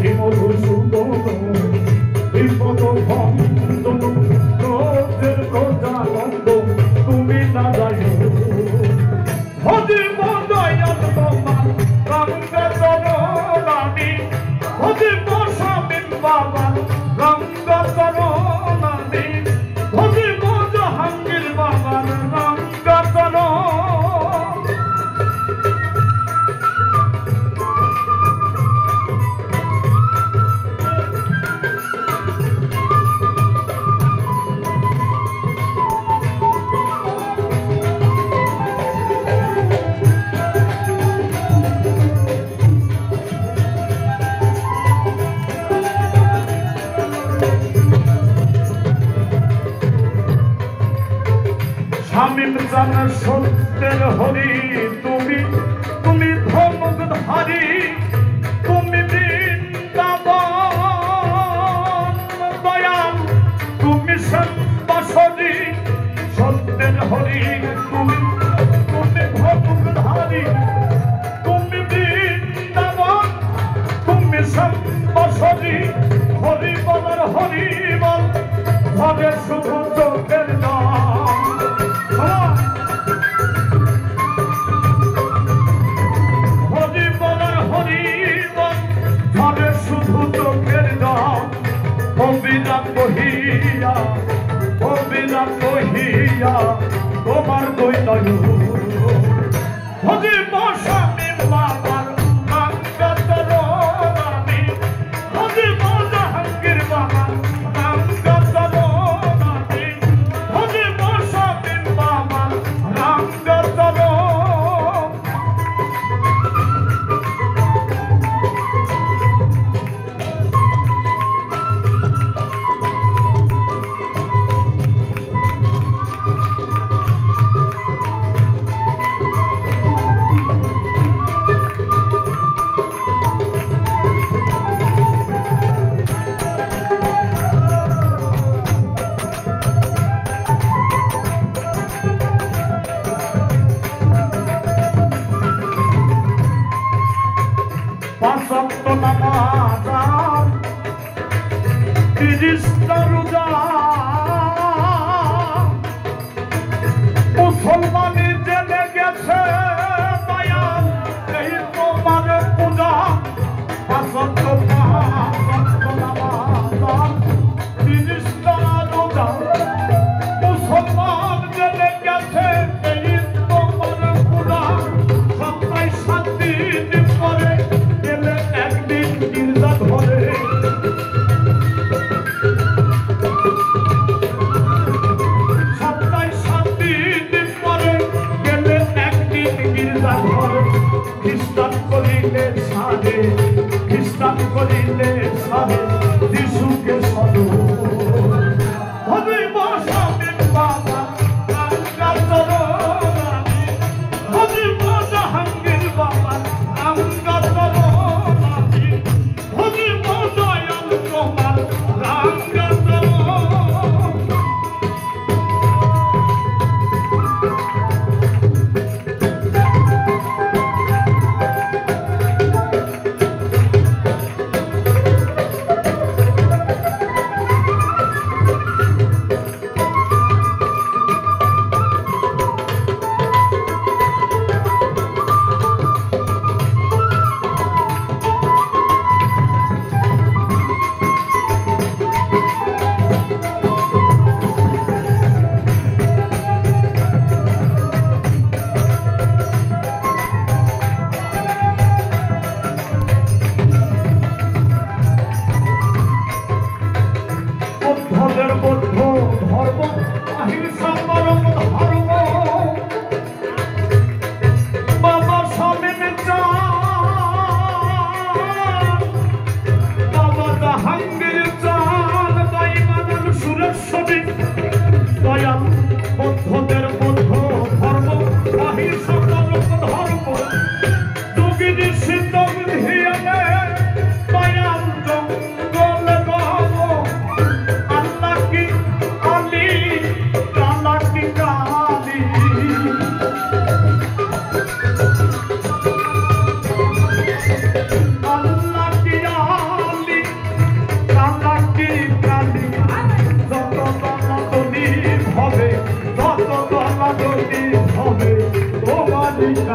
হে মধুসূদন বিপদ ভঞ্জন রোজের প্রজানন্দ তুমি না যাই হদিব দয়াল তোমার রঙ্গ চরণানি হদিব স্বামী বাবা রঙ্গ চরণানি হদিব জাহাঙ্গীর বাবার রঙ্গ চরণ শামীম জানার সত্যের হরি তুমি তুমি ধমক ধারি তুমি বৃন্দাবন দয়াল তুমি সন্তাসী সত্যের হরি তুমি তুমি ধমক ধারি তুমি বৃন্দাবন তুমি সন্তাসী হরি বলার হরি বল ভবে শুধু চোখের নাম শুধু চোখের নাম অবিরাম বহিয়া অবিরাম বহিয়া তোমার দুই নয়ন হদিব স্বামী বাবার রঙ্গ চরণানি হদিব জাহাঙ্গীর বাবার রঙ্গ চরণানি হদিব স্বামী বাবার রঙ্গ চরণ পাঁচক্ত নামাজ 30টা রোজা মুসলমানি জেনে গেছে দয়াল এই তোমার পূজা পাঁচক্ত নামাজ 30টা রোজা মুসলমান জেনে গেছে এই তোমার পূজা সপ্তাহে 7 দিন পরে একদিন গির্জা ধরে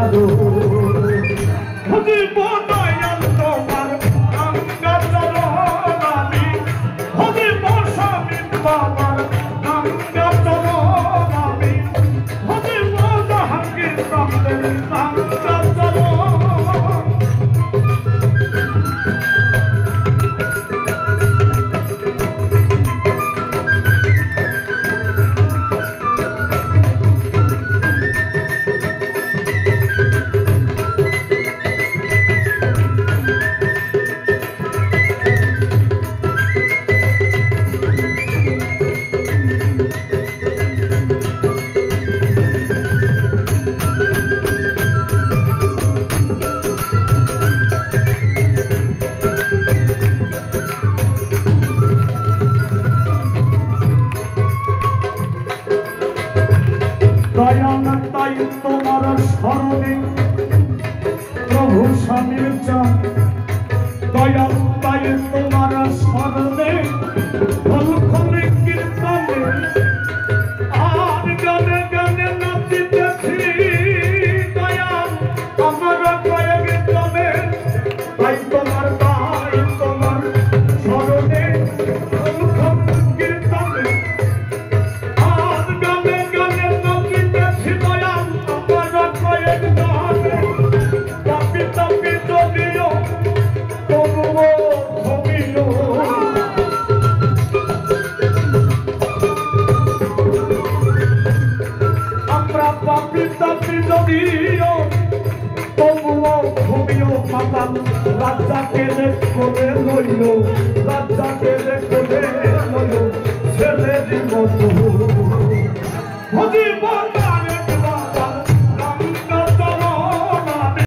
দয়ালু হজিব দয়াল তোমার গঙ্গা চরণ আমি হজিব স্বামী বাবার গঙ্গা চরণ আমি হজিব জাহাঙ্গীর চন্দ্রের গঙ্গা চরণ দয়াল তাই তোমার স্মরণে প্রভু স্বামীর চান দয়াল তাই তোমার স্মরণে ফলখলে কীর্তনে আর গানে গানে নাচিতেছি দয়াল আমার কয়েক জনে তাই তোমার স্মরণে ফলখলে কীর্তনে আর গানে গানে নাচিতেছি দয়াল আমার কয়েক জনে তাপি তাপি যদিও তবুও থমিও আমরা পাপি তাপি যদিও তবুও থমিও পাতাম রাজাকে করে লইল রাজাকে করে লইল ছেলে জীবন হজিব